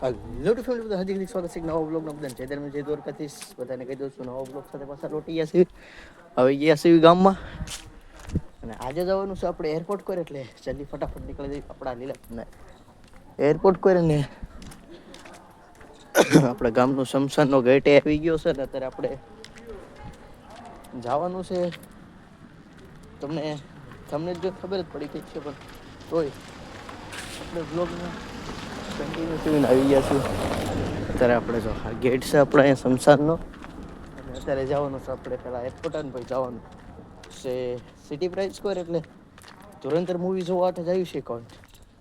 Hello two family, બધા હાર્દિક સ્વાગત છે નવા બ્લોગનો. બધાને જય ધર્મ જય દ્વારકાધીશ. બધાને કહી દઉં છું નવા બ્લોગ સાથે પાછા લોટી ગયા છે. આવી ગયા છે ગામમાં અને આજે જવાનું છે આપણે એરપોર્ટ પર, એટલે જલ્દી ફટાફટ નીકળી જઈએ આપણા લીલા એરપોર્ટ પર. ને આપણા ગામનો શમશાનનો ગેટ આવી ગયો છે ને અત્યારે આપણે જવાનું છે. તમને જો ખબર જ પડી ગઈ છે, પણ તોય આપણે બ્લોગમાં કન્ટિન્યુ આવી ગયા છું. અત્યારે આપણે જો આ ગેટ છે આપણે અહીંયા શમશાનનો, અને અત્યારે જવાનું છે આપણે પેલા એરપોર્ટ ને પછી જવાનું છે સિટી પ્રાઇસ સ્ક્વેર, એટલે ધુરંધર મૂવી જોવા માટે જયું છે. કોણ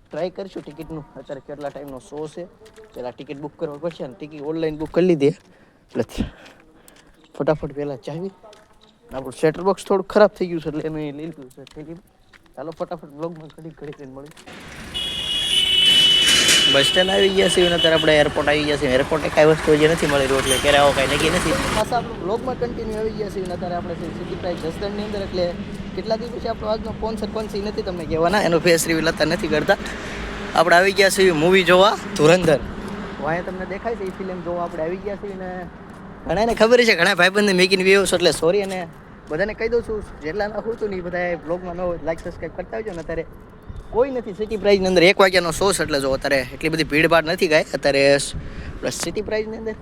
ટ્રાય કરીશું ટિકિટનું, અત્યારે કેટલા ટાઈમનો શો છે. પેલા ટિકિટ બુક કરવા પડશે ને ટિકિટ ઓનલાઈન બુક કરી લીધી એટલે ફટાફટ પહેલાં ચાવી. આપણું સેટર બોક્સ થોડું ખરાબ થઈ ગયું છે એટલે એનું લઈ લીધું છે. ચાલો ફટાફટ બ્લોગમાં ઘડી મળી. બસ સ્ટેન્ડ આવી ગયા છે અને અત્યારે આપણે એરપોર્ટ આવી ગયા છે. એરપોર્ટે કાંઈ વસ્તુ જે નથી મળી રહ્યું એટલે ક્યારે આવો કાંઈ નક્કી નથી. પાછા આપણું બ્લોગમાં કન્ટિન્યુ આવી ગયા છે અને અત્યારે આપણે સિટી પ્રાઇસ જસદણની અંદર, એટલે કેટલા દિવસ પછી આપણો આજનો ફોન સરપંચી નથી તમને કહેવાના, એનો ફેસ રિવીલ અત્યારે નથી કરતા. આપણે આવી ગયા છીએ મૂવી જોવા ધુરંધર. વાંહે તમને દેખાય છે એ ફિલ્મ જોવા આપણે આવી ગયા છીએ. ને ઘણાને ખબર છે, ઘણા ભાઈબંધને મેકીને વ્યૂ છો એટલે સોરી. અને બધાને કહી દઉં છું, જેટલા નાખું હતું ને એ બધા બ્લોગમાં ન હોય લાઈક સબસ્ક્રાઈબ કરતા આવજો. ને અત્યારે કોઈ નથી સિટી પ્રાઇઝની અંદર 1 વાગ્યાનો શો છે, એટલે જો અત્યારે એટલી બધી ભીડભાડ નથી ગાય અત્યારે સિટી પ્રાઇઝની અંદર.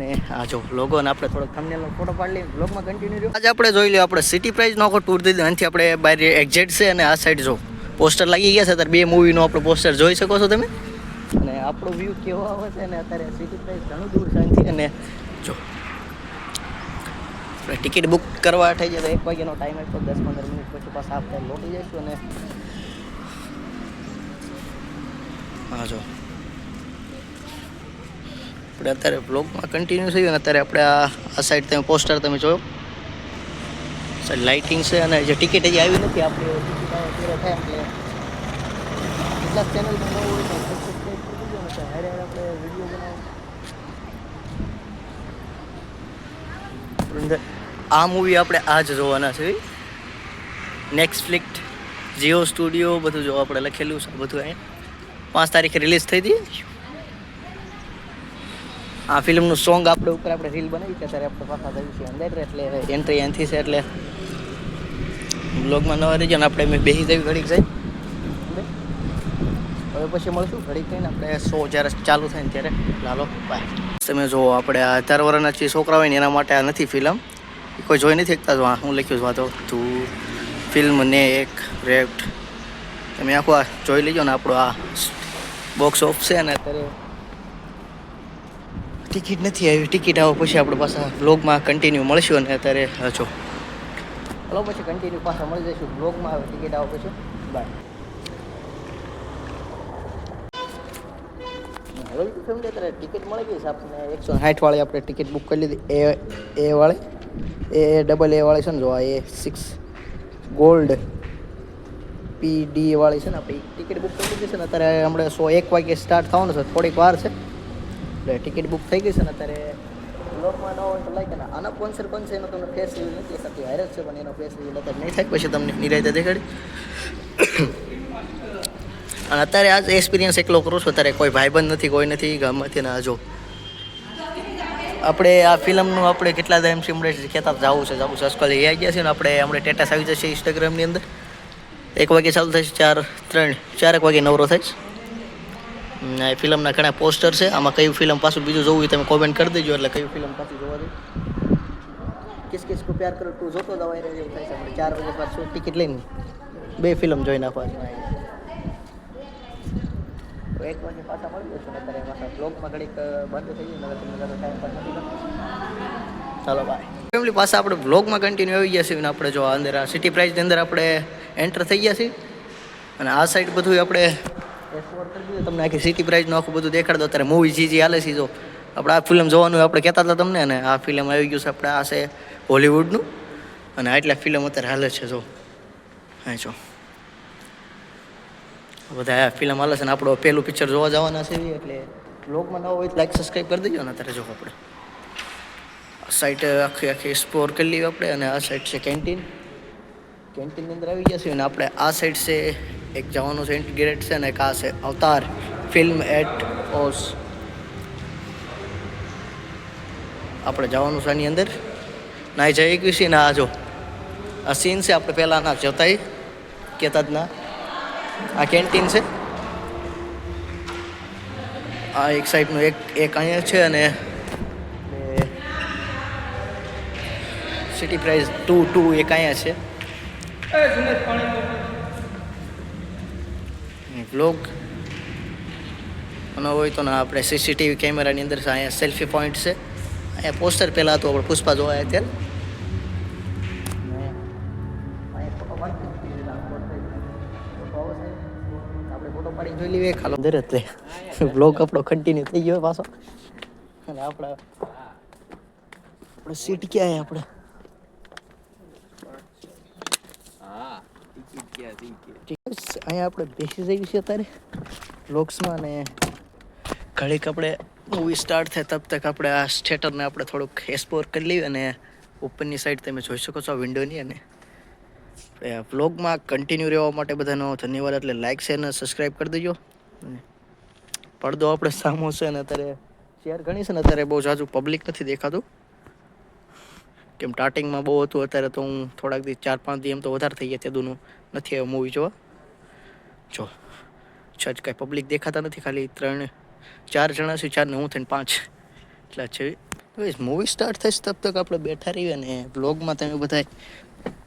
ને આ જો લોગો ને આપણે થોડોક થંબનેલનો ફોટો પાડી લઈએ, બ્લોગમાં કન્ટિન્યુ રહ્યો. આજે આપણે જોઈ લો આપણે સિટી પ્રાઇઝનો આખો ટૂર દીધો. અહીંથી આપણે બહાર એક્ઝેટ છે અને આ સાઈડ જો પોસ્ટર લાગી ગયા છે. અત્યારે 2 મૂવીનો આપણો પોસ્ટર જોઈ શકો છો તમે. અને આપણો વ્યૂ કેવો આવે છે ને અત્યારે સિટી પ્રાઇઝ ઘણું દૂર છે અહીંથી. અને જો આપણે ટિકિટ બુક કરવા થઈ જાય તો 1 વાગ્યાનો ટાઈમ આપ્યો, 10-15 મિનિટ પછી પાછા આપણે લોટી જઈશું. અને હા જો આપણે અત્યારે બ્લોગમાં કન્ટિન્યુ થયું. અને અત્યારે આપણે આ સાઈડ તમે પોસ્ટર તમે જોયો, સાઈડ લાઇટિંગ છે. અને જે ટિકિટ હજી આવી નથી આપણે ટિકિટ આવે ત્યારે થાય એટલે કેટલાક ચેનલમાં નવું હોય તો સબસ્ક્રાઈબ કરી દીધો ને હારે આપણે વિડીયો બનાવો. આ મૂવી આપણે આજ જોવાના છે. નેટફ્લિક્સ, જીઓ સ્ટુડિયો બધું જો આપણે લખેલું છે બધું. અહીંયા 5 તારીખે રિલીઝ થઈ હતી. આ ફિલ્મનું સોંગ આપણે ઉપર આપણે રીલ બનાવી છે. અત્યારે આપણે પાછા જઈએ છીએ અંદર, એટલે એન્ટ્રી અહીંથી છે. એટલે બ્લોગમાં નવા રહીજો ને આપણે મેં બેસી જવી ઘડીક જાય. હવે પછી મળશું ઘડીક થઈને આપણે શો જ્યારે ચાલુ થાય ને ત્યારે. ચાલો બાય. તમે જો આપણે આ 18 વર્ષના જે છોકરા હોય ને એના માટે આ નથી ફિલ્મ, કોઈ જોઈ નથી શકતા. જો હું લખ્યું છું આ તો તું ફિલ્મ ને એક રેપ્ટ, તમે આખું આ જોઈ લેજો ને. આપણો આ બોક્સ ઓફ છે ને અત્યારે ટિકિટ નથી આવી. ટિકિટ આવો પછી આપણે પાછા બ્લોગમાં કન્ટિન્યુ મળશું. અને અત્યારે જો હલો પછી કન્ટિન્યુ પાછા મળી જઈશું બ્લોગમાં. આવે ટિકિટ આવો પછી બાય. હેલો ફેમિલી, અત્યારે ટિકિટ મળી ગઈ છે આપણને 160 વાળી. આપણે ટિકિટ બુક કરી લીધી એ વાળી, એ ડબલ એ વાળી છે ને. જો આ A6 ગોલ્ડ PD વાળી છે ને. આપણે ટિકિટ બુક કરી દીધી છે ને. અત્યારે હમણાં શો 1 વાગે સ્ટાર્ટ થવાનો છે, થોડીક વાર છે એટલે ટિકિટ બુક થઈ ગઈ છે ને. અત્યારે બ્લોગમાં ન હોય તો લાઈક ને આના સ્પોન્સર કોણ છે એનો તમને ફેસ રિવીલ નથી થતી, વાયરસ છે, પણ એનો ફેસ રિવીલ અત્યારે નહીં થાય, પછી તમને નિરાયતે દેખાડી. અને અત્યારે આ એક્સપિરિયન્સ એકલો કરું છું. અત્યારે કોઈ ભાઈબંધ નથી, કોઈ નથી ગામમાંથી. ને આ જો આપણે આ ફિલ્મનું આપણે કેટલા ટાઈમથી હમણાં કહેતા જવું છે સસ્કોલ એ આવી ગયા છે ને. આપણે હમણાં સ્ટેટસ આવી જશે ઇન્સ્ટાગ્રામની અંદર. 1 વાગે ચાલુ થશે, 4 વાગે નવરો થઈશ. એ ફિલ્મના ઘણા પોસ્ટર છે. આમાં કયું ફિલ્મ પાછું બીજું જોવું હોય તમે કોમેન્ટ કરી દેજો, એટલે કયું ફિલ્મ પાછું જોવા દે. કિસ કિસ કો પ્યાર કરો તું જોતો દવાઈ રહ્યો એવું થાય છે. આપણે 4 વાગે પાછું ટિકિટ લઈને 2 ફિલ્મ જોઈ નાખવા છે. 1 વાગે પાછા મળી જશું. અત્યારે પાછા બ્લોગમાં ઘડીક બંધ થઈ ગયું. તમને ટાઈમ પર નથી. ચાલો બાય ફેમિલી. પાછા આપણે બ્લોગમાં કન્ટિન્યુ આવી ગયા છીએ. અને આપણે જો અંદર આ સિટી પ્રાઇઝની અંદર આપણે એન્ટર થઈ ગયા છીએ. અને આ સાઈડ બધું આપણે એક્સપ્લોર કરી દીધું. તમને આખી સિટી પ્રાઇઝનું આખું બધું દેખાડ દો. અત્યારે મૂવી જે હાલે છે જો આપણે આ ફિલ્મ જોવાનું આપણે કહેતા હતા તમને. અને આ ફિલ્મ આવી ગયું છે આપણે, આ છે હોલિવૂડનું. અને આટલા ફિલ્મ અત્યારે હાલે છે જો. હા જો બધા આ ફિલ્મ હાલે છે ને. આપણો પહેલું પિક્ચર જોવા જવાના છે, એટલે બ્લોગમાં ન હોય તો લાઈક સબસ્ક્રાઈબ કરી દેજો ને. અત્યારે જો આપણે સાઈડ આખી એક્સપ્લોર કરી લઈએ આપણે. અને આ સાઈડ છે કેન્ટીનની અંદર આવી ગયા છે. અને આપણે આ સાઈડ છે એક જવાનું છે એન્ટ્રી ગેટ છે. અને એક આ છે અવતાર ફિલ્મ એટ ઓસ. આપણે જવાનું છે આની અંદર. નાઈ જઈ ગયું ને આ જો આ સીન છે આપણે પહેલાં ના જતાય કહેતા જ ના. આ કેન્ટીન છે. આ એક સાઈડનું એક અહીંયા છે અને સિટી પ્રાઇસ 2 એક અહીંયા છે. વ્લોગ અને હોય તો ને આપણે સીસીટીવી કેમેરાની અંદર છે. અહીંયા સેલ્ફી પોઈન્ટ છે. અહીંયા પોસ્ટર પહેલાં હતું આપણે પુષ્પા જોવા અત્યારે. આપણે ફોટો પાડી જોઈ લઈએ ખાલો અંદર એટલે બ્લોગ આપણો કન્ટિન્યુ થઈ ગયો પાછો. અને આપણે સીટ ક્યાં આપણે અહીંયા આપણે બેસી જઈએ છીએ અત્યારે બ્લોગ્સમાં. ને ઘડીક આપણે મૂવી સ્ટાર્ટ થાય તબ તક આપણે આ થિયેટરને આપણે થોડુંક એક્સપ્લોર કરી લઈએ. અને ઉપરની સાઈડ તમે જોઈ શકો છો વિન્ડોની. અને વ્લોગમાં કન્ટિન્યુ રહેવા માટે બધાનો ધન્યવાદ. એટલે લાઇક શેર અને સબસ્ક્રાઈબ કરી દેજો. પડદો આપણે સામો છે ને અત્યારે ચેર ઘણી છે ને અત્યારે બહુ જાજુ પબ્લિક નથી દેખાતું. કેમ સ્ટાર્ટિંગમાં બહુ હતું. અત્યારે તો હું થોડાક દી 4-5 દી એમ તો વધારે થઈ ગયા તેદુનું નથી આવ્યો મૂવી જોવા. જો છ કાંઈ પબ્લિક દેખાતા નથી. ખાલી 3-4 જણા છે. 4 ને હું થઈને 5 એટલા છે. મૂવી સ્ટાર્ટ થશે તબ તક આપણે બેઠા રહીએ. ને વ્લોગમાં તમે બધા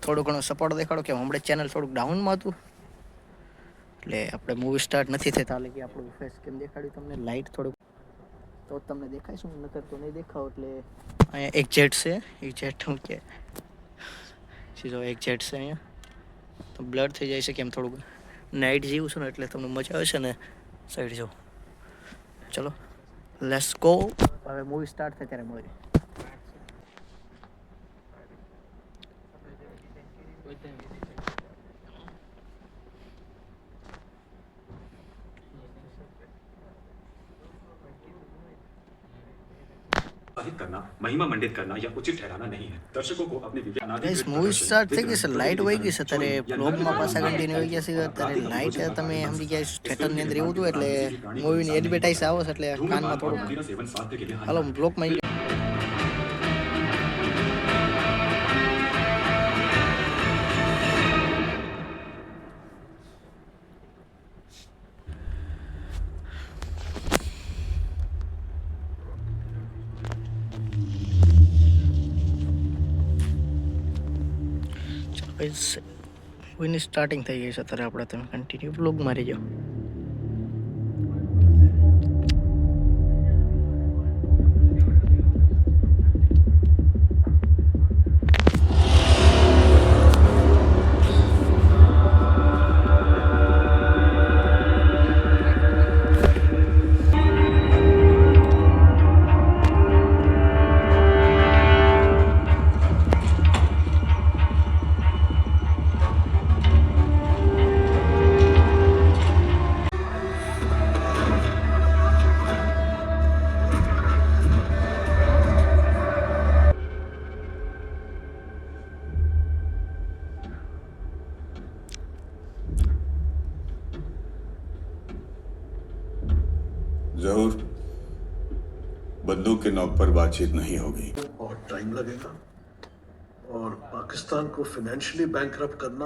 થોડો ઘણો સપોર્ટ દેખાડો. કે હમણાં ચેનલ થોડુંક ડાઉનમાં હતું એટલે આપણે મૂવી સ્ટાર્ટ નથી થતા. એટલે કે આપણું ફેસ કેમ દેખાડ્યું તમને લાઇટ થોડુંક તો તમને દેખાય શું નકર તો નહીં દેખાવ. એટલે અહીંયા એક જેટ છે. એક જેટ શું કે સીધો એક જેટ છે અહીંયા. તો બ્લડ થઈ જાય છે કેમ થોડુંક નાઇટ જેવું છે ને એટલે તમને મજા આવે છે ને. સાઈડ જો ચલો લેટ્સ ગો. હવે મૂવી સ્ટાર્ટ થાય ત્યારે મળીએ. करना महिमा मंडित करना या उचित ठहराना नहीं है. दर्शकों को अपने ગાઈસ મૂવી સ્ટાર્ટ થઈ ગઈ છે. લાઇટ વહી ગઈ છે અત્યારે. બ્લોગમાં પાછા કન્ટિન્યુ થઈ ગયા છે. અત્યારે લાઇટ તમે સમજી ગયા થિયેટરની અંદર એવું હતું એટલે મૂવીની એડવર્ટાઇઝ આવે છે એટલે કાનમાં થોડુંક હાલો બ્લોગમાં. મૂવીની સ્ટાર્ટિંગ થઈ ગઈ છે અત્યારે. આપણે તમે કન્ટિન્યુ બ્લોગમાં રહી જાઓ. जरूर बंदूक के नोक पर बातचीत नहीं होगी और टाइम लगेगा और पाकिस्तान को फाइनेंशियली बैंकरप्ट करना